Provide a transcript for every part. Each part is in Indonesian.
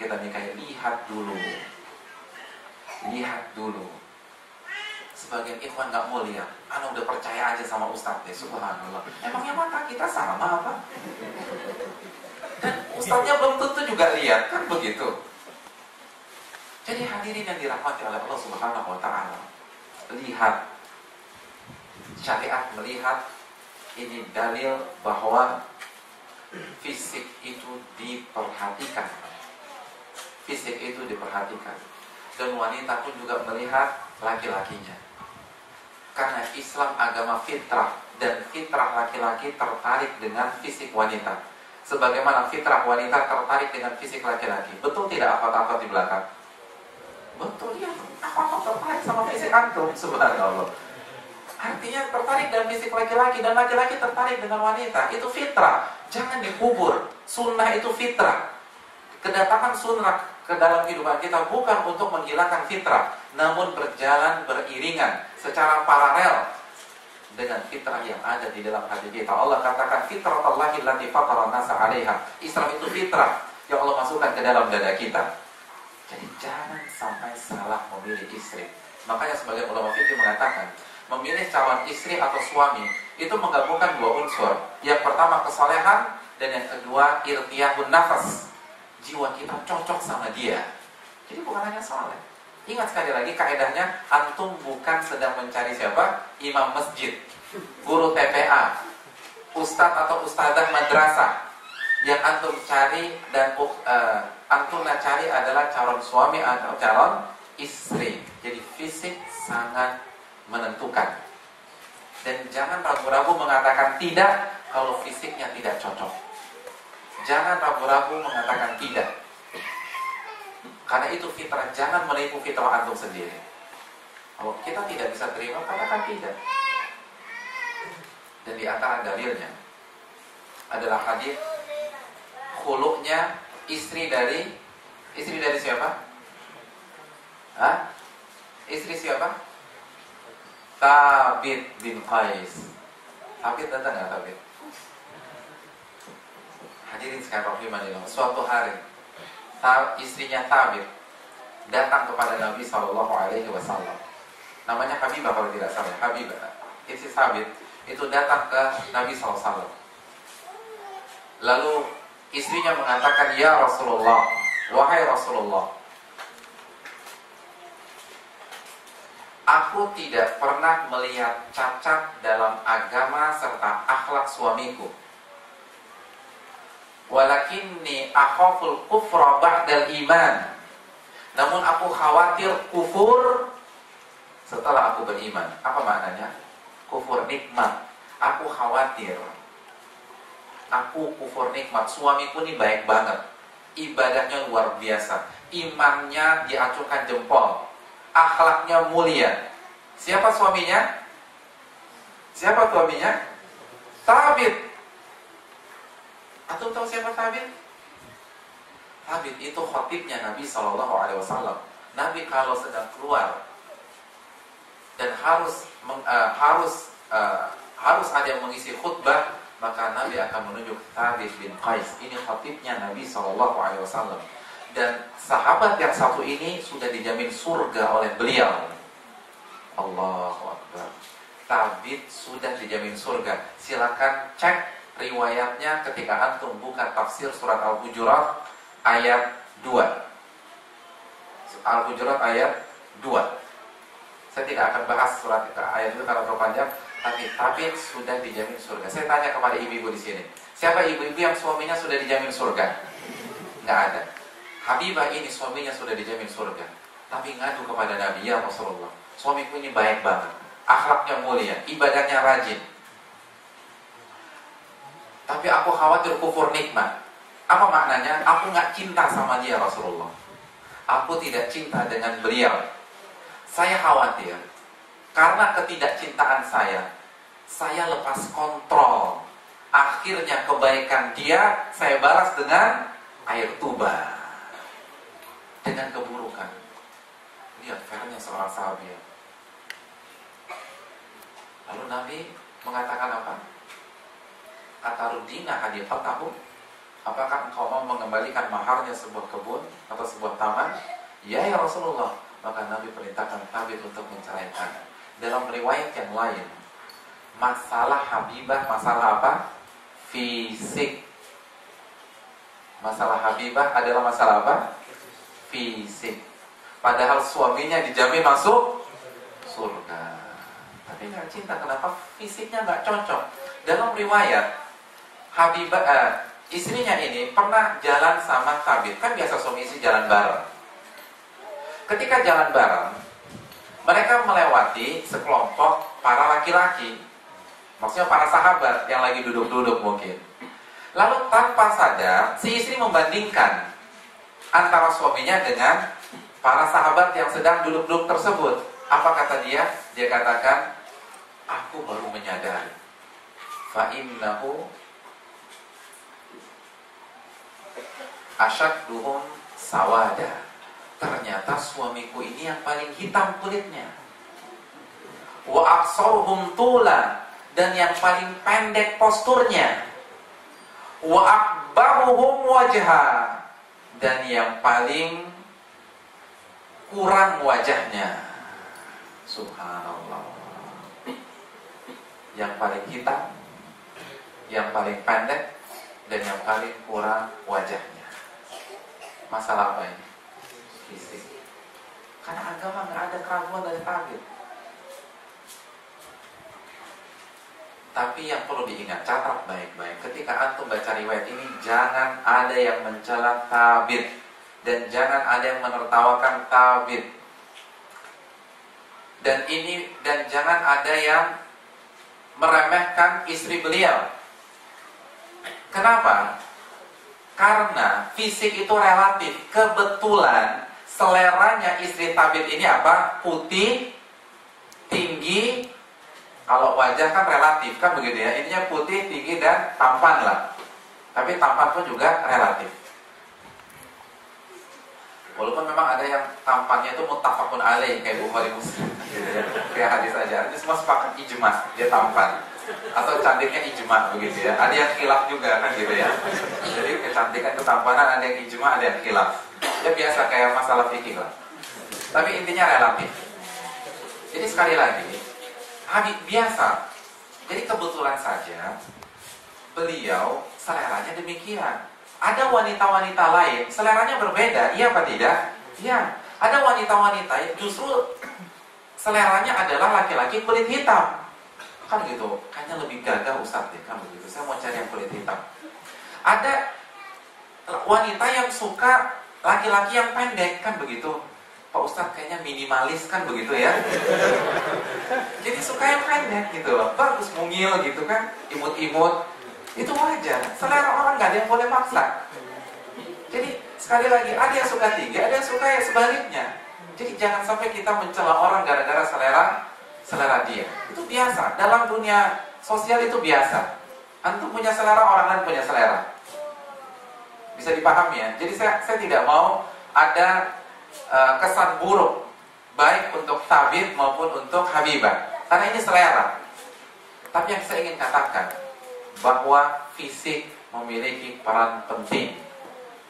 kita nikahi, lihat dulu. Lihat dulu. Sebagian ikhwan nggak mau lihat. Ana udah percaya aja sama ustadz deh, subhanallah. Emangnya mata kita sama apa? Dan ustadznya belum tentu juga lihat, kan begitu. Jadi hadirin yang dirahmati oleh Allah Subhanahu wa ta'ala, lihat. Syariat melihat ini dalil bahwa fisik itu diperhatikan. Fisik itu diperhatikan. Dan wanita pun juga melihat laki-lakinya. Karena Islam agama fitrah, dan fitrah laki-laki tertarik dengan fisik wanita, sebagaimana fitrah wanita tertarik dengan fisik laki-laki. Betul tidak apa-apa di belakang? Betul ya, apa-apa tertarik sama fisik antum, subhanallah. Artinya tertarik dengan fisik laki-laki, dan laki-laki tertarik dengan wanita. Itu fitrah, jangan dikubur. Sunnah itu fitrah. Kedatangan sunnah ke dalam kehidupan kita bukan untuk menghilangkan fitrah, namun berjalan beriringan secara paralel dengan fitrah yang ada di dalam hati kita. Allah katakan fitratallahi allati fatara an-nasa 'alaiha. Islam itu fitrah yang Allah masukkan ke dalam dada kita. Jadi jangan sampai salah memilih istri. Makanya sebagian ulama fikih mengatakan, memilih calon istri atau suami itu menggabungkan dua unsur. Yang pertama kesalehan, dan yang kedua irtiyahun nafas. Jiwa kita cocok sama dia. Jadi bukan hanya saleh. Ingat sekali lagi kaedahnya, antum bukan sedang mencari siapa? Imam masjid, guru TPA, ustadz atau ustadzah madrasah. Yang antum cari dan antum cari adalah calon suami atau calon istri. Jadi fisik sangat menentukan. Dan jangan ragu-ragu mengatakan tidak kalau fisiknya tidak cocok. Jangan ragu-ragu mengatakan tidak. Karena itu fitrah, jangan menipu fitrah antum sendiri. Kalau kita tidak bisa terima, katakan tidak. Dan di antara dalilnya adalah hadis khuluknya istri dari siapa? Hah? Istri siapa? Thabit bin Qais. Thabit datang nggak Thabit? Hadirin sekalian rahimanillah, suatu hari istrinya Thabit datang kepada Nabi SAW. Namanya Habibah kalau tidak salah. Habibah, istri Thabit itu datang ke Nabi SAW. Lalu istrinya mengatakan, ya Rasulullah, wahai Rasulullah, aku tidak pernah melihat cacat dalam agama serta akhlak suamiku. Walakinni akhaful kufra ba'dal iman. Namun aku khawatir kufur setelah aku beriman. Apa maknanya? Kufur nikmat. Aku khawatir aku kufur nikmat. Suamiku ini baik banget, ibadahnya luar biasa, imannya diacungkan jempol, akhlaknya mulia. Siapa suaminya? Siapa suaminya? Thabit. Antum tahu siapa Thabit? Thabit itu khatibnya Nabi SAW. Nabi kalau sedang keluar dan harus ada yang mengisi khutbah, maka Nabi akan menunjuk Thabit bin Qais. Ini khatibnya Nabi SAW. Dan sahabat yang satu ini sudah dijamin surga oleh beliau. Allahu Akbar. Thabit sudah dijamin surga. Silakan cek riwayatnya ketika antum buka tafsir surat Al-Hujurat ayat 2. Al-Hujurat ayat 2. Saya tidak akan bahas surat ayat itu karena terlalu panjang. Tapi Thabit sudah dijamin surga. Saya tanya kepada ibu-ibu di sini, siapa ibu-ibu yang suaminya sudah dijamin surga? Nggak ada. Habibah ini suaminya sudah dijamin surga, tapi ngadu kepada Nabi, ya Rasulullah, suamiku ini baik banget, akhlaknya mulia, ibadahnya rajin, tapi aku khawatir kufur nikmat. Apa maknanya? Aku nggak cinta sama dia Rasulullah. Aku tidak cinta dengan beliau. Saya khawatir karena ketidakcintaan saya lepas kontrol. Akhirnya kebaikan dia saya balas dengan air tuba, dengan keburukan. Lihat fairnya seorang sahabat. Lalu Nabi mengatakan apa? Atarudina hadifatahu apakah engkau mau mengembalikan maharnya sebuah kebun atau sebuah taman? Ya Rasulullah. Maka Nabi perintahkan Thabit untuk menceraikan. Dalam riwayat yang lain, masalah Habibah, masalah apa? Fisik. Masalah Habibah adalah masalah apa? Fisik. Padahal suaminya dijamin masuk surga, tapi nggak cinta. Kenapa? Fisiknya nggak cocok. Dalam riwayat, Habibah, istrinya ini pernah jalan sama Thabit. Kan biasa suami istri jalan bareng. Ketika jalan bareng, mereka melewati sekelompok para laki-laki, maksudnya para sahabat yang lagi duduk-duduk mungkin. Lalu tanpa sadar, si istri membandingkan antara suaminya dengan para sahabat yang sedang duduk-duduk tersebut. Apa kata dia? Dia katakan, aku baru menyadari, fa'innahu asyadduhum sawada. Ternyata suamiku ini yang paling hitam kulitnya. Wa aqsaruhum tula, dan yang paling pendek posturnya. Wa akbaruhum wajha, dan yang paling kurang wajahnya. Subhanallah. Yang paling hitam, yang paling pendek, dan yang paling kurang wajahnya. Masalah apa ini? Fisik. Karena agama nggak ada keraguan dari Thabit. Tapi yang perlu diingat, catat baik-baik. Ketika antum baca riwayat ini, jangan ada yang mencela Thabit, dan jangan ada yang menertawakan Thabit. Dan jangan ada yang meremehkan istri beliau. Kenapa? Karena fisik itu relatif. Kebetulan seleranya istri Thabit ini apa? Putih, tinggi. Kalau wajah kan relatif, kan begitu ya. Intinya putih, tinggi, dan tampan lah. Tapi tampan pun juga relatif. Walaupun memang ada yang tampannya itu muttafaqun alaih, kayak Bukhari Muslim gitu ya. Kayak hadis aja. Itu semua sepakat ijma, dia tampan. Atau cantiknya ijma begitu ya. Ada yang khilaf juga kan gitu ya. Jadi kecantikan, ketampanan ada yang ijma, ada yang khilaf. Ya biasa kayak masalah fikih lah. Tapi intinya relatif. Jadi sekali lagi, Habib biasa. Jadi kebetulan saja beliau seleranya demikian. Ada wanita-wanita lain seleranya berbeda, iya apa tidak? Iya. Ada wanita-wanita yang justru seleranya adalah laki-laki kulit hitam. Kan gitu, kayaknya lebih gagah Ustaz deh, kan begitu. Saya mau cari yang kulit hitam. Ada wanita yang suka laki-laki yang pendek, kan begitu. Pak Ustaz kayaknya minimalis, kan begitu ya. Jadi suka yang pendek gitu loh. Bagus mungil gitu kan, imut-imut. Itu wajar. Selera orang nggak ada yang boleh maksa. Jadi sekali lagi, ada yang suka tinggi, ada yang suka yang sebaliknya. Jadi jangan sampai kita mencela orang gara-gara selera dia. Itu biasa. Dalam dunia sosial itu biasa. Antum punya selera, orang lain punya selera. Bisa dipahami ya. Jadi saya tidak mau ada kesan buruk baik untuk Thabit maupun untuk Habibah. Karena ini selera. Tapi yang saya ingin katakan, bahwa fisik memiliki peran penting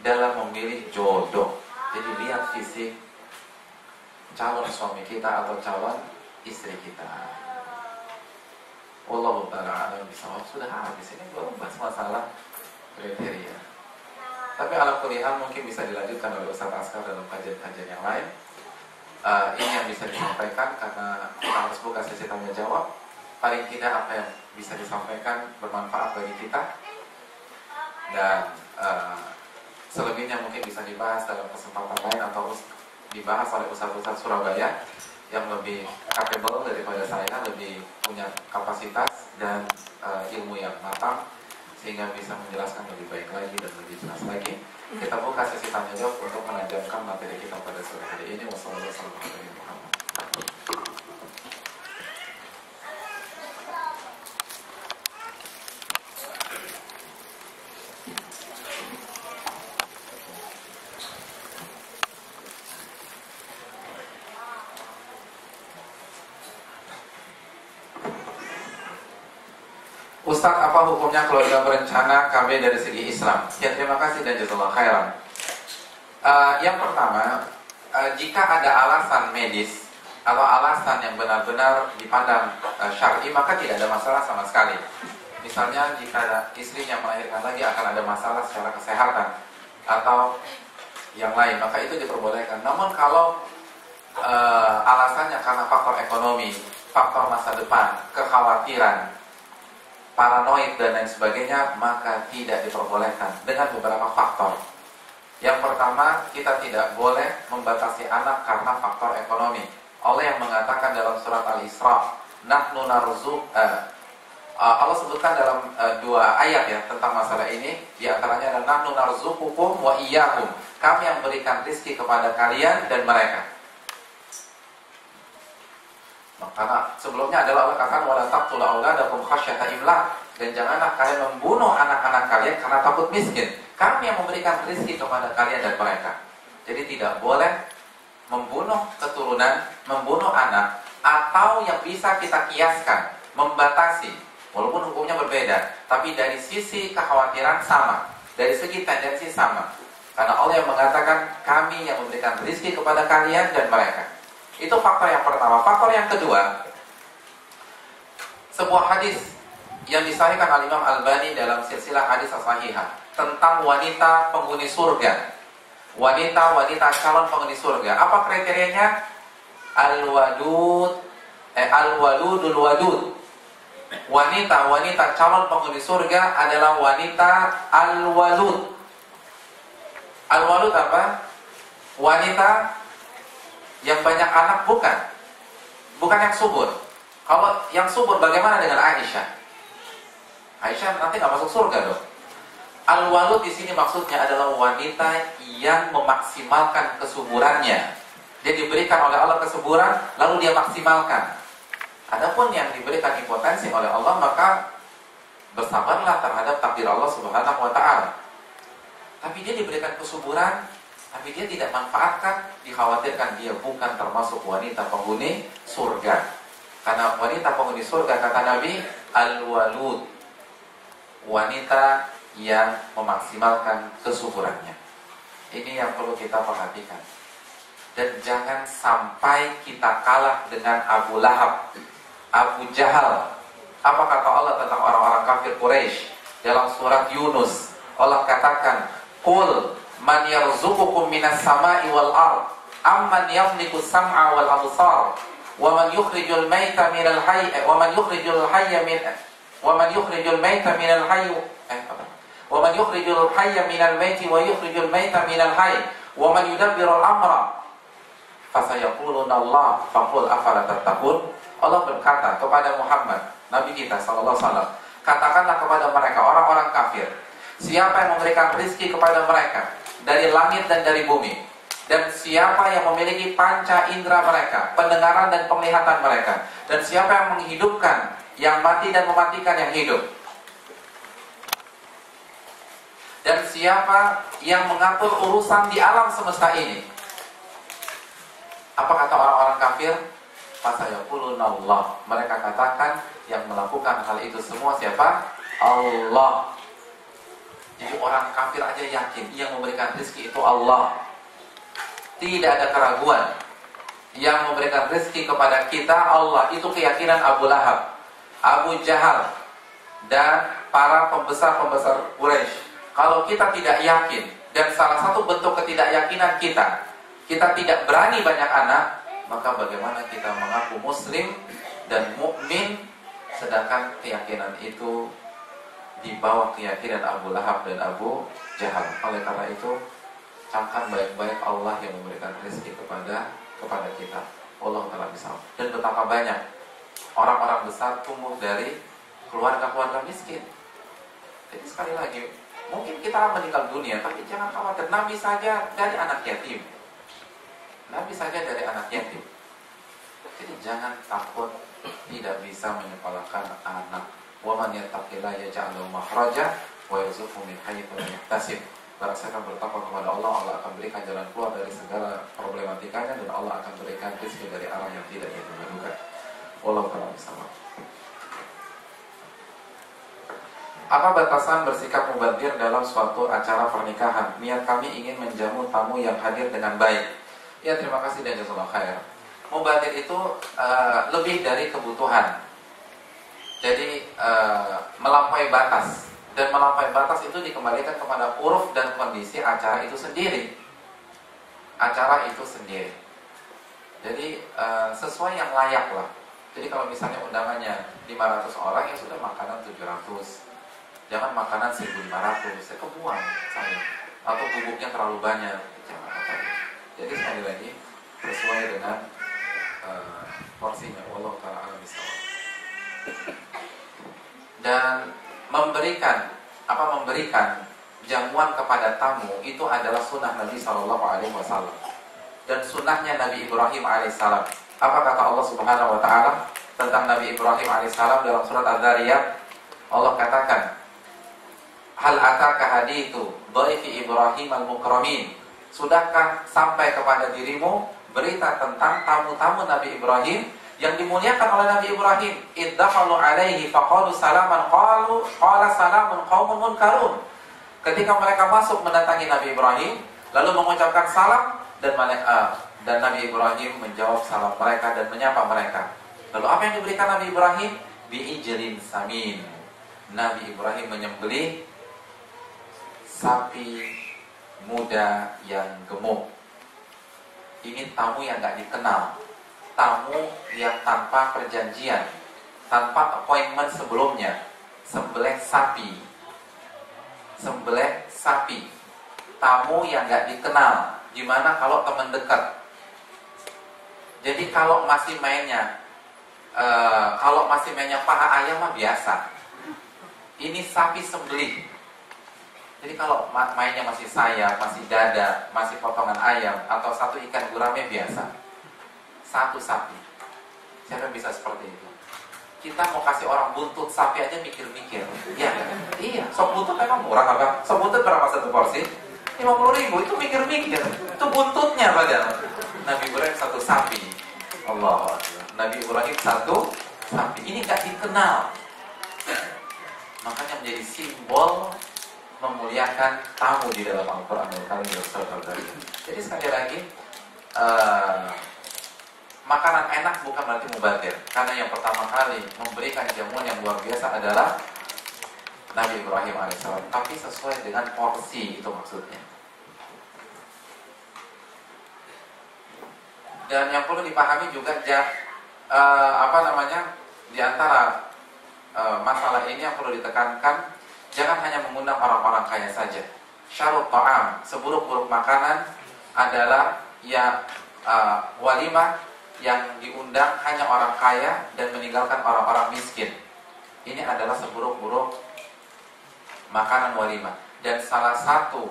dalam memilih jodoh. Jadi lihat fisik calon suami kita atau calon istri kita. Wallahu ta'ala a'lam bishawab. Sudah habis ini baru bahas masalah kriteria. Tapi ala kulli hal mungkin bisa dilanjutkan oleh Ustaz Askar dalam kajian-kajian yang lain. Ini yang bisa disampaikan karena kita harus buka sesi tanya jawab. Paling tidak apa yang bisa disampaikan bermanfaat bagi kita. Dan selebihnya mungkin bisa dibahas dalam kesempatan lain atau dibahas oleh ustaz-ustaz Surabaya yang lebih capable daripada saya, lebih punya kapasitas dan ilmu yang matang sehingga bisa menjelaskan lebih baik lagi dan lebih jelas lagi. Kita buka sesi tanya jawab untuk menajamkan materi kita pada sore hari ini. Wassalamualaikum warahmatullahi wabarakatuh. Ustaz, apa hukumnya kalau dia berencana KB dari segi Islam? Ya, terima kasih dan jazakallahu khairan. Yang pertama, jika ada alasan medis atau alasan yang benar-benar dipandang syar'i, maka tidak ada masalah sama sekali. Misalnya jika istrinya melahirkan lagi akan ada masalah secara kesehatan atau yang lain, maka itu diperbolehkan. Namun kalau alasannya karena faktor ekonomi, faktor masa depan, kekhawatiran, paranoid dan lain sebagainya, maka tidak diperbolehkan dengan beberapa faktor. Yang pertama, kita tidak boleh membatasi anak karena faktor ekonomi. Allah yang mengatakan dalam surat Al-Isra, nahnu narzuq, Allah sebutkan dalam dua ayat ya tentang masalah ini. Di antaranya adalah nahnu narzuqukum wa iyyakum. Kami yang berikan rezeki kepada kalian dan mereka. Karena sebelumnya adalah Allah katakan wala taqtulu auladakum khasyata imlaq, dan janganlah kalian membunuh anak-anak kalian karena takut miskin. Kami yang memberikan rezeki kepada kalian dan mereka. Jadi tidak boleh membunuh keturunan, membunuh anak, atau yang bisa kita kiaskan, membatasi, walaupun hukumnya berbeda, tapi dari sisi kekhawatiran sama, dari segi tendensi sama. Karena Allah yang mengatakan kami yang memberikan rezeki kepada kalian dan mereka. Itu faktor yang pertama. Faktor yang kedua, sebuah hadis yang disahihkan oleh Imam Albani dalam silsilah hadis as-sahihah tentang wanita penghuni surga. Wanita calon penghuni surga. Apa kriterianya? Al-wadud, al-waludul wadud. Wanita calon penghuni surga adalah wanita al-walud. Al-walud apa? Wanita yang banyak anak, bukan yang subur. Kalau yang subur bagaimana dengan Aisyah? Aisyah nanti nggak masuk surga dong. Al-walud di sini maksudnya adalah wanita yang memaksimalkan kesuburannya. Dia diberikan oleh Allah kesuburan, lalu dia maksimalkan. Adapun yang diberikan impotensi oleh Allah, maka bersabarlah terhadap takdir Allah Subhanahu wa ta'ala. Tapi dia diberikan kesuburan, tapi dia tidak manfaatkan, dikhawatirkan dia bukan termasuk wanita penghuni surga. Karena wanita penghuni surga, kata Nabi, al-walud, wanita yang memaksimalkan kesuburannya. Ini yang perlu kita perhatikan. Dan jangan sampai kita kalah dengan Abu Lahab, Abu Jahal. Apa kata Allah tentang orang-orang kafir Quraisy dalam surat Yunus? Allah katakan, "Qul man yarzuqukum minas sama'i wal ard, amman yamliku sam'a wal absar, wa man yukhrijul maita minal hayy, wa man yukhrijul hayya min wa man yukhrijul maita minal hayy, wa man yukhrijul hayya minal maiti wa yukhrijul maita minal hayy, wa man yudabbirul amra fasayaquluna Allah faqul afala tattaqun." Allah berkata kepada Muhammad, Nabi kita sallallahu alaihi wasallam, katakanlah kepada mereka orang-orang kafir, siapa yang memberikan rezeki kepada mereka dari langit dan dari bumi, dan siapa yang memiliki panca indera mereka, pendengaran dan penglihatan mereka, dan siapa yang menghidupkan yang mati dan mematikan yang hidup, dan siapa yang mengatur urusan di alam semesta ini. Apa kata orang-orang kafir? Fasayaquluna Allah. Mereka katakan yang melakukan hal itu semua siapa? Allah. Jadi orang kafir aja yakin yang memberikan rezeki itu Allah. Tidak ada keraguan. Yang memberikan rezeki kepada kita Allah. Itu keyakinan Abu Lahab, Abu Jahal, dan para pembesar-pembesar Quraisy. Kalau kita tidak yakin, dan salah satu bentuk ketidakyakinan kita tidak berani banyak anak, maka bagaimana kita mengaku muslim dan mukmin sedangkan keyakinan itu di bawah keyakinan Abu Lahab dan Abu Jahal. Oleh karena itu, camkan baik-baik Allah yang memberikan rezeki kepada kita. Allah Ta'ala bisa. Dan betapa banyak orang-orang besar tumbuh dari keluarga-keluarga miskin. Jadi sekali lagi, mungkin kita meninggal dunia, tapi jangan khawatir. Nabi saja dari anak yatim. Nabi saja dari anak yatim. Jadi jangan takut tidak bisa menyekolahkan anak. Wa man yattaqillaha yaj'al lahu makhraja wa yarzuqhu min haitsu la yahtasib. Barang siapa bertakwa kepada Allah, Allah akan berikan jalan keluar dari segala problematikanya, dan Allah akan berikan rezeki dari arah yang tidak diduga-duga. Wallahu a'lam bishawab. Apa batasan bersikap mubadzir dalam suatu acara pernikahan? Niat kami ingin menjamu tamu yang hadir dengan baik. Ya, terima kasih dan jazakallahu khair. Mubadzir itu lebih dari kebutuhan. Jadi melampaui batas. Dan melampaui batas itu dikembalikan kepada uruf dan kondisi acara itu sendiri. Acara itu sendiri. Jadi sesuai yang layak lah. Jadi kalau misalnya undangannya 500 orang, ya sudah makanan 700. Jangan makanan 1.500, saya kebuang saya. Atau bubuknya terlalu banyak, jangan apa. Jadi sekali lagi sesuai dengan porsinya. Wallahu ta'ala a'lam bishawab. Dan memberikan jamuan kepada tamu itu adalah sunnah Nabi SAW dan sunnahnya Nabi Ibrahim alaihissalam. Apa kata Allah Subhanahu Wa Taala tentang Nabi Ibrahim alaihissalam dalam surat Adz-Dzariyat? Allah katakan, hal ataka hadithu dhaifi Ibrahim al-mukramin. Sudahkah sampai kepada dirimu berita tentang tamu-tamu Nabi Ibrahim yang dimuliakan oleh Nabi Ibrahim? Iddakhalu alaihi faqalu salaman qala salamun qaumun munkarun. Ketika mereka masuk mendatangi Nabi Ibrahim, lalu mengucapkan salam, dan Nabi Ibrahim menjawab salam mereka dan menyapa mereka. Lalu apa yang diberikan Nabi Ibrahim? Bi'ijlin samin. Nabi Ibrahim menyembelih sapi muda yang gemuk. Ini tamu yang gak dikenal, tamu yang tanpa perjanjian, tanpa appointment sebelumnya. Sembelih sapi, tamu yang gak dikenal. Gimana kalau teman dekat? Jadi kalau masih mainnya paha ayam mah biasa. Ini sapi sembelih. Jadi kalau mainnya masih sayap, masih dada, masih potongan ayam, atau satu ikan gurame biasa. Satu sapi. Siapa yang bisa seperti itu? Kita mau kasih orang buntut sapi aja mikir-mikir. Iya. Sop buntut memang murah apa? Sop buntut berapa satu porsi? 50.000. Itu mikir-mikir. Itu buntutnya padahal. Nabi Ibrahim satu sapi. Allah. Nabi Ibrahim satu sapi. Ini gak dikenal. Makanya menjadi simbol memuliakan tamu di dalam Al-Quran. Jadi sekali lagi, makanan enak bukan berarti mubadzir. Karena yang pertama kali memberikan jamuan yang luar biasa adalah Nabi Ibrahim alaihissalam. Tapi sesuai dengan porsi, itu maksudnya. Dan yang perlu dipahami juga di antara masalah ini yang perlu ditekankan, jangan hanya mengundang orang-orang kaya saja. Syarut ta'am, seburuk-buruk makanan adalah walimah yang diundang hanya orang kaya dan meninggalkan orang-orang miskin. Ini adalah seburuk-buruk makanan walimah. Dan salah satu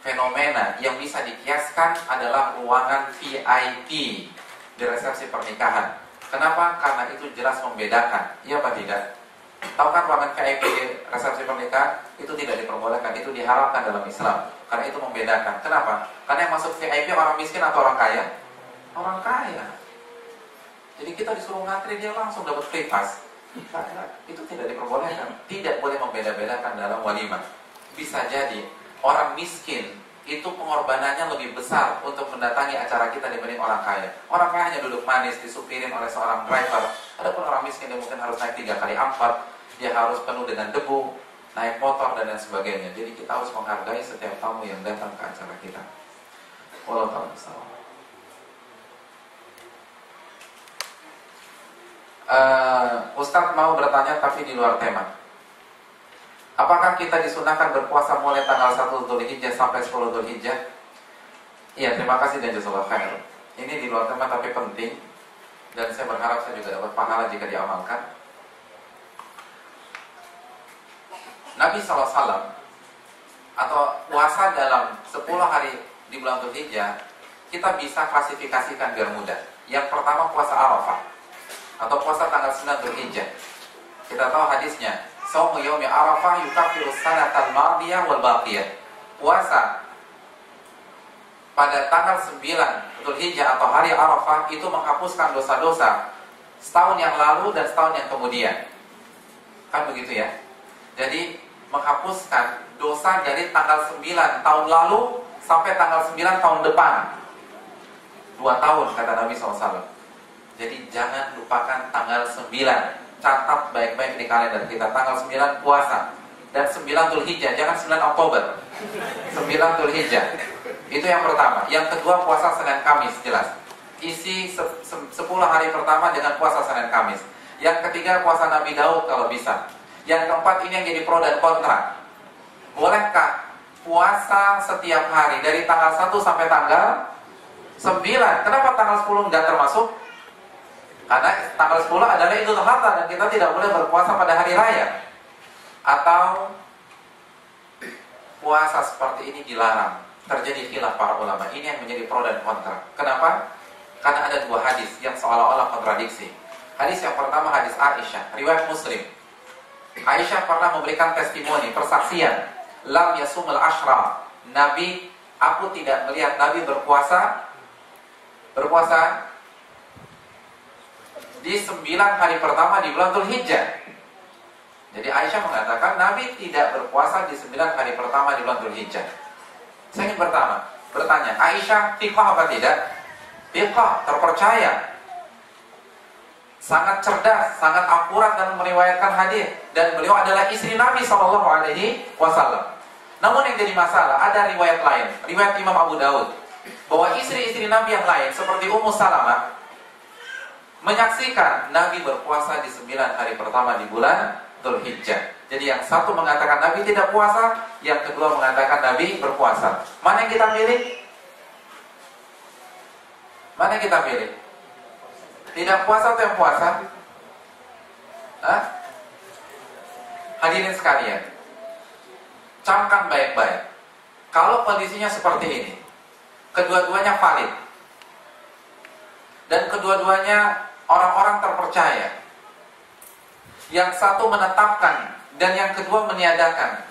fenomena yang bisa dikiaskan adalah ruangan VIP di resepsi pernikahan. Kenapa? Karena itu jelas membedakan. Iya apa tidak? Tahu kan ruangan VIP di resepsi pernikahan itu tidak diperbolehkan, itu diharamkan dalam Islam. Karena itu membedakan. Kenapa? Karena yang masuk VIP orang miskin atau orang kaya? Orang kaya. Jadi kita disuruh ngantri, dia langsung dapat free pass. Itu tidak diperbolehkan. Tidak boleh membeda-bedakan dalam walimah. Bisa jadi orang miskin itu pengorbanannya lebih besar untuk mendatangi acara kita dibanding orang kaya. Orang kaya hanya duduk manis, disupirin oleh seorang driver. Adapun orang miskin dia mungkin harus naik 3 kali 4, dia harus penuh dengan debu, naik motor dan lain sebagainya. Jadi kita harus menghargai setiap tamu yang datang ke acara kita. Wallahu ta'ala bishawab. Ustadz mau bertanya tapi di luar tema. Apakah kita disunahkan berpuasa mulai tanggal 1 Dzulhijjah sampai 10 Dzulhijjah? Iya, terima kasih dan jazakallahu khair. Ini di luar tema tapi penting, dan saya berharap saya juga dapat pahala jika diamalkan. Nabi SAW atau puasa dalam 10 hari di bulan Dzulhijjah kita bisa klasifikasikan biar mudah. Yang pertama puasa Arafah atau puasa tanggal 9 Dzulhijjah. Kita tahu hadisnya, Shaumu yaumi Arafah yukaffiru sanatal madiyah wal baqiyah. Puasa pada tanggal 9 Dzulhijjah atau hari Arafah itu menghapuskan dosa-dosa setahun yang lalu dan setahun yang kemudian. Kan begitu ya. Jadi menghapuskan dosa dari tanggal 9 tahun lalu sampai tanggal 9 tahun depan. 2 tahun kata Nabi SAW. Jadi jangan lupakan tanggal 9. Catat baik-baik di kalender kita. Tanggal 9 puasa. Dan 9 Dzulhijjah, jangan 9 Oktober. 9 Dzulhijjah. Itu yang pertama. Yang kedua puasa Senin Kamis, jelas. Isi 10 hari pertama dengan puasa Senin Kamis. Yang ketiga puasa Nabi Daud kalau bisa. Yang keempat, ini yang jadi pro dan kontra. Bolehkah puasa setiap hari dari tanggal 1 sampai tanggal 9? Kenapa tanggal 10 nggak termasuk? Karena tanggal 10 adalah Idul Adha dan kita tidak boleh berpuasa pada hari raya. Atau puasa seperti ini dilarang. Terjadi khilaf para ulama. Ini yang menjadi pro dan kontra. Kenapa? Karena ada 2 hadis yang seolah-olah kontradiksi. Hadis yang pertama hadis Aisyah, riwayat Muslim. Aisyah pernah memberikan testimoni, persaksian. Lam yasumul ashra. Nabi, aku tidak melihat Nabi berpuasa di 9 hari pertama di bulan Dzulhijjah. Jadi Aisyah mengatakan Nabi tidak berpuasa di 9 hari pertama di bulan Dzulhijjah. Saya ingin bertanya, Aisyah fiqh apa tidak? Fiqh, terpercaya, sangat cerdas, sangat akurat dalam meriwayatkan hadis, dan beliau adalah istri Nabi SAW. Namun yang jadi masalah, ada riwayat lain, riwayat Imam Abu Daud, bahwa istri-istri Nabi yang lain seperti Ummu Salamah menyaksikan Nabi berpuasa di 9 hari pertama di bulan Dzulhijjah. Jadi yang satu mengatakan Nabi tidak puasa, yang kedua mengatakan Nabi berpuasa. Mana yang kita pilih? Mana yang kita pilih? Tidak puasa atau yang puasa? Hah? Hadirin sekalian, camkan baik-baik. Kalau kondisinya seperti ini, kedua-duanya valid, dan kedua-duanya orang-orang terpercaya, yang satu menetapkan dan yang kedua meniadakan,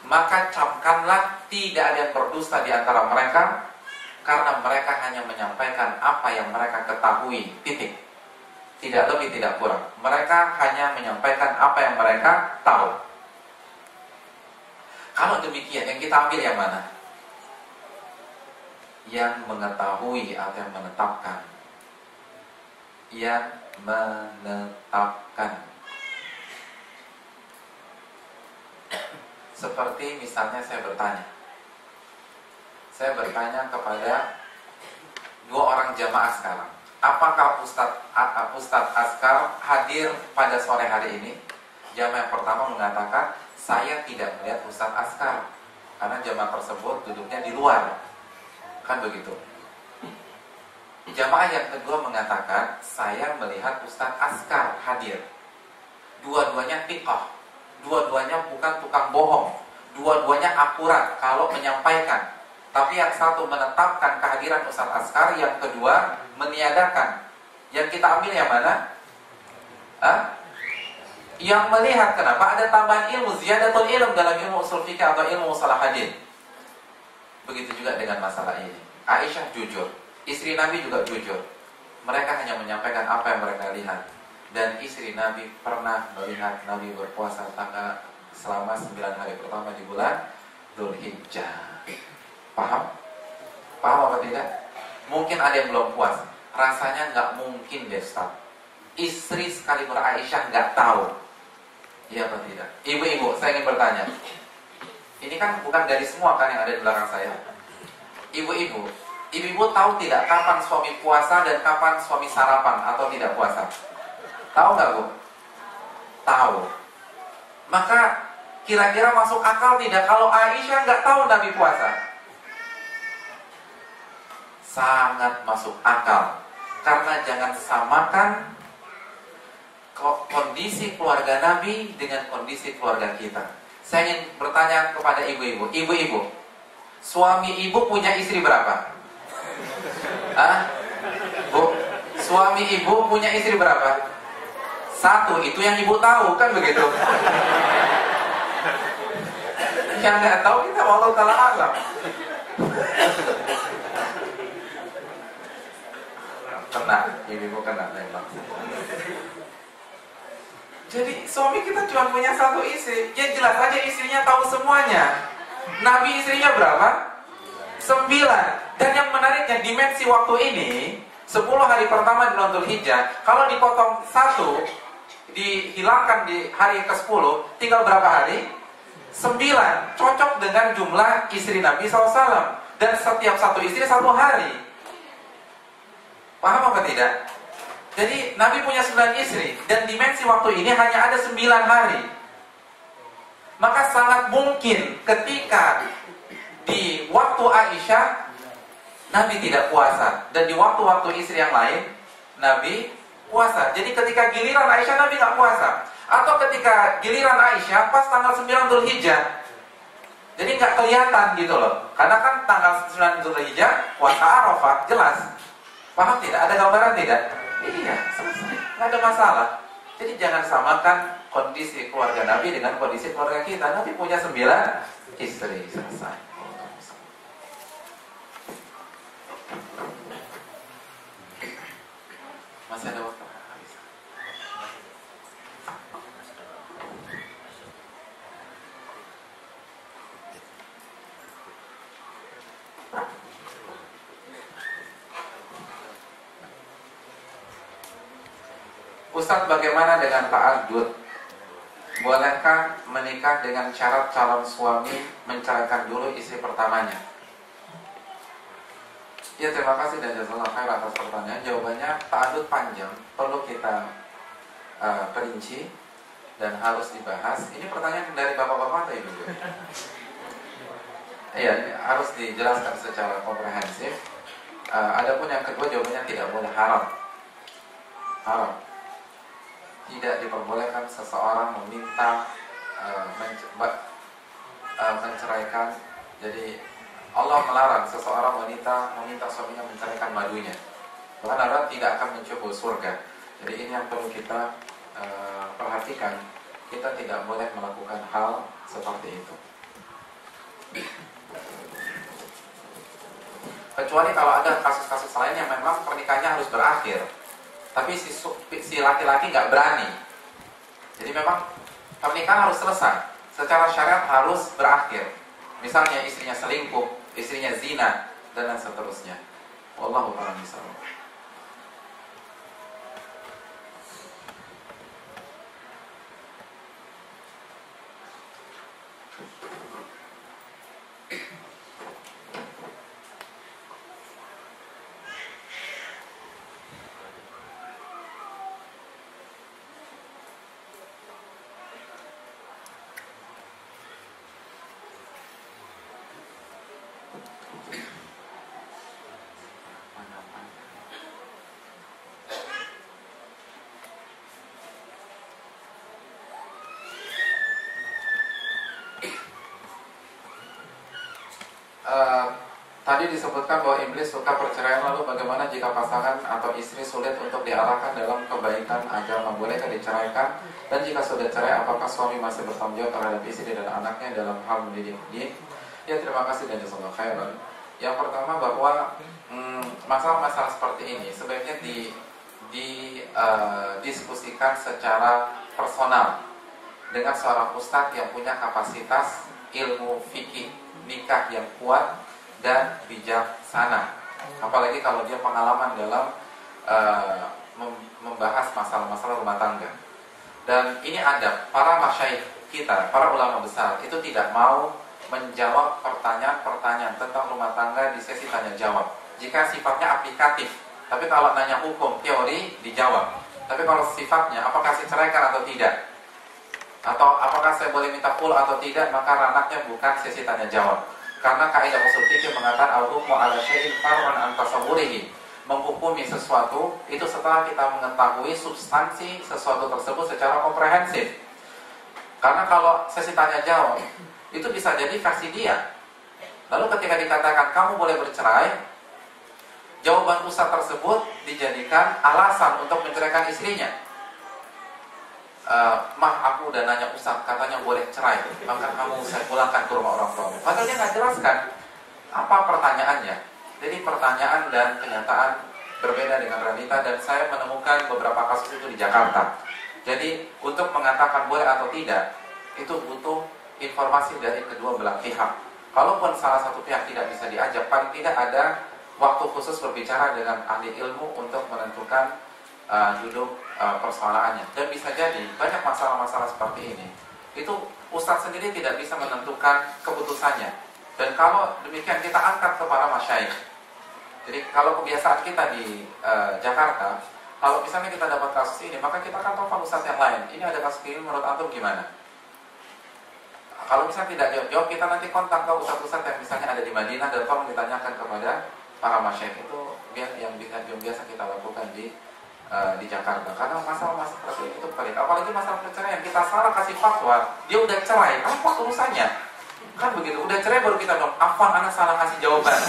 maka camkanlah tidak ada yang berdusta di antara mereka, karena mereka hanya menyampaikan apa yang mereka ketahui, titik. Tidak lebih, tidak kurang. Mereka hanya menyampaikan apa yang mereka tahu. Kalau demikian, yang kita ambil yang mana? Yang mengetahui atau yang menetapkan? Yang menetapkan. Seperti misalnya saya bertanya kepada 2 orang jamaah sekarang, apakah Ustadz Askar hadir pada sore hari ini? Jamaah yang pertama mengatakan, saya tidak melihat Ustadz Askar, karena jamaah tersebut duduknya di luar. Kan begitu. Jamaah yang kedua mengatakan, saya melihat Ustadz Askar hadir. Dua-duanya thiqah, dua-duanya bukan tukang bohong, dua-duanya akurat kalau menyampaikan. Tapi yang satu menetapkan kehadiran Ustadz Askar, yang kedua meniadakan. Yang kita ambil yang mana? Yang melihat. Kenapa? Ada tambahan ilmu, ziyadatul ilm dalam ilmu usul fikih atau ilmu mustalah hadis. Begitu juga dengan masalah ini. Aisyah jujur, istri Nabi juga jujur. Mereka hanya menyampaikan apa yang mereka lihat. Dan istri Nabi pernah melihat Nabi berpuasa selama 9 hari pertama di bulan Dzulhijjah. Paham? Paham apa tidak? Mungkin ada yang belum puas. Rasanya nggak mungkin deh Ustaz. Istri sekaligus Aisyah nggak tahu. Iya apa tidak? Ibu-ibu, saya ingin bertanya. Ini kan bukan dari semua kan yang ada di belakang saya. Ibu-ibu tahu tidak kapan suami puasa dan kapan suami sarapan atau tidak puasa? Tahu nggak Bu? Tahu. Maka kira-kira masuk akal tidak kalau Aisyah nggak tahu Nabi puasa? Sangat masuk akal. Karena jangan samakan kondisi keluarga Nabi dengan kondisi keluarga kita. Saya ingin bertanya kepada ibu-ibu. Ibu-ibu, suami ibu punya istri berapa? Bu, suami ibu punya istri berapa? 1, itu yang ibu tahu, kan begitu? Yang nggak tahu kita Allah Ta'ala alam. Kena, ibu kena memang. Jadi suami kita cuma punya satu istri, ya jelas aja istrinya tahu semuanya. Nabi istrinya berapa? 9. Dan yang menariknya dimensi waktu ini 10 hari pertama di bulan Dzulhijjah, kalau dipotong 1 dihilangkan di hari ke-10, tinggal berapa hari? 9. Cocok dengan jumlah istri Nabi SAW. Dan setiap satu istri 1 hari. Paham apa tidak? Jadi Nabi punya 9 istri, dan dimensi waktu ini hanya ada 9 hari. Maka sangat mungkin ketika di waktu Aisyah Nabi tidak puasa, dan di waktu-waktu istri yang lain Nabi puasa. Jadi ketika giliran Aisyah Nabi nggak puasa, atau ketika giliran Aisyah pas tanggal 9 Dzulhijjah. Jadi nggak kelihatan gitu loh. Karena kan tanggal 9 Dzulhijjah puasa Arafah jelas. Paham tidak? Ada gambaran tidak? Iya, selesai. Nggak ada masalah. Jadi jangan samakan kondisi keluarga Nabi dengan kondisi keluarga kita. Nabi punya 9 istri. Selesai. Masih ada waktu? Ustaz, bagaimana dengan ta'addud? Bolehkah menikah dengan syarat calon suami menceraikan dulu istri pertamanya? Ya, terima kasih dan jazakallahu khair atas pertanyaan. Jawabannya, ta'addud panjang, perlu kita perinci dan harus dibahas. Ini pertanyaan dari bapak-bapak atau ibu? Iya, ini harus dijelaskan secara komprehensif. Adapun yang kedua, jawabannya tidak boleh, haram. Haram. Tidak diperbolehkan seseorang meminta menceraikan. Jadi Allah melarang seseorang wanita meminta suaminya menceraikan madunya. Bahkan Allah tidak akan mencoba surga. Jadi ini yang perlu kita perhatikan. Kita tidak boleh melakukan hal seperti itu. Kecuali kalau ada kasus-kasus lain yang memang pernikahannya harus berakhir, tapi si laki-laki nggak berani. Jadi memang pernikahan harus selesai, secara syariat harus berakhir. Misalnya istrinya selingkuh, istrinya zina, dan seterusnya. Wallahu a'lam bishawab. Tadi disebutkan bahwa iblis suka perceraian, lalu bagaimana jika pasangan atau istri sulit untuk diarahkan dalam kebaikan agama, bolehkah diceraikan? Dan jika sudah cerai, apakah suami masih bertanggung jawab terhadap istri dan anaknya dalam hal mendidik dia? Ya, terima kasih dan jazakallahu khairan. Yang pertama, bahwa masalah-masalah seperti ini sebaiknya diskusikan secara personal dengan seorang ustadz yang punya kapasitas ilmu fikih nikah yang kuat dan bijaksana. Apalagi kalau dia pengalaman dalam membahas masalah-masalah rumah tangga. Dan ini adab para masyayikh kita, para ulama besar itu tidak mau menjawab pertanyaan-pertanyaan tentang rumah tangga di sesi tanya jawab jika sifatnya aplikatif. Tapi kalau nanya hukum, teori, dijawab. Tapi kalau sifatnya apakah saya ceraikan atau tidak, atau apakah saya boleh minta full atau tidak, maka ranahnya bukan sesi tanya jawab. Karena kaidah usul fikih mengatakan al-hukmu 'ala syai'in far'un an tasawwurihi. Menghukumi sesuatu itu setelah kita mengetahui substansi sesuatu tersebut secara komprehensif. Karena kalau sesi tanya jawab itu bisa jadi versi dia. Lalu ketika dikatakan kamu boleh bercerai, jawaban ustaz tersebut dijadikan alasan untuk menceraikan istrinya. Mah, aku udah nanya ustaz, katanya boleh cerai, maka kamu saya pulangkan ke rumah orang tua. Padahal dia nggak jelaskan apa pertanyaannya. Jadi pertanyaan dan kenyataan berbeda dengan realita. Dan saya menemukan beberapa kasus itu di Jakarta. Jadi untuk mengatakan boleh atau tidak itu butuh informasi dari kedua belah pihak. Kalaupun salah satu pihak tidak bisa diajak, paling tidak ada waktu khusus berbicara dengan ahli ilmu untuk menentukan duduk persoalannya. Dan bisa jadi banyak masalah-masalah seperti ini itu ustadz sendiri tidak bisa menentukan keputusannya. Dan kalau demikian kita angkat ke para masyayikh. Jadi kalau kebiasaan kita di Jakarta, kalau misalnya kita dapat kasus ini, maka kita akan telepon ustadz yang lain. Ini ada kasus ini, menurut antum gimana? Kalau misalnya tidak jawab, kita nanti kontak ke ustadz-ustadz yang misalnya ada di Madinah dan tolong ditanyakan kepada para masyayikh. Itu yang biasa kita lakukan di Jakarta. Karena masalah-masalah seperti itu pelik. Apalagi masalah perceraian, kita salah kasih fatwa, dia udah cerai, apa urusannya? Kan begitu, udah cerai baru kita dong, afwan anak salah kasih jawaban.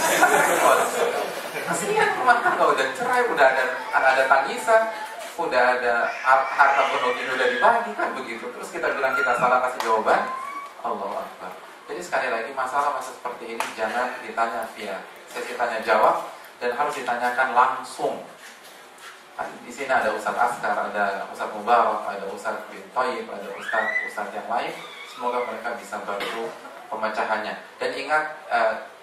Kasihan teman kan kalau udah cerai, udah ada tangisan, udah ada harta penuh udah dibagi kan begitu. Terus kita bilang kita salah kasih jawaban, Allahu Akbar. Jadi sekali lagi masalah-masalah seperti ini jangan ditanya via sesi tanya jawab dan harus ditanyakan langsung. Di sini ada Ustadz Askar, ada Ustadz Mubarak, ada Ustadz bin Thayyib, ada Ustadz yang lain. Semoga mereka bisa bantu pemecahannya. Dan ingat,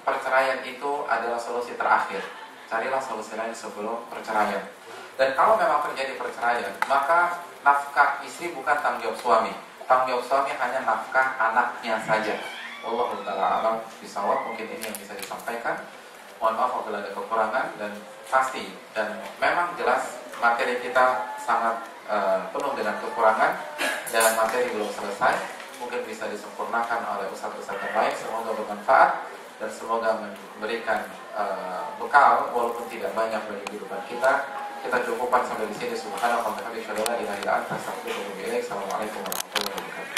perceraian itu adalah solusi terakhir. Carilah solusi lain sebelum perceraian. Dan kalau memang terjadi perceraian, maka nafkah istri bukan tanggung jawab suami. Tanggung jawab suami hanya nafkah anaknya saja. Wallahu ta'ala a'lam bishawab. Mungkin ini yang bisa disampaikan. Mohon maaf apabila ada kekurangan, dan pasti dan memang jelas materi kita sangat penuh dengan kekurangan dan materi belum selesai. Mungkin bisa disempurnakan oleh ustadz-ustadz yang lain. Semoga bermanfaat dan semoga memberikan bekal walaupun tidak banyak bagi kehidupan kita. Kita cukupkan sampai di sini. Subhanallah wa bihamdihi, asyhadu an la ilaha illa anta, astaghfiruka wa atubu ilaik. Assalamualaikum warahmatullahi wabarakatuh.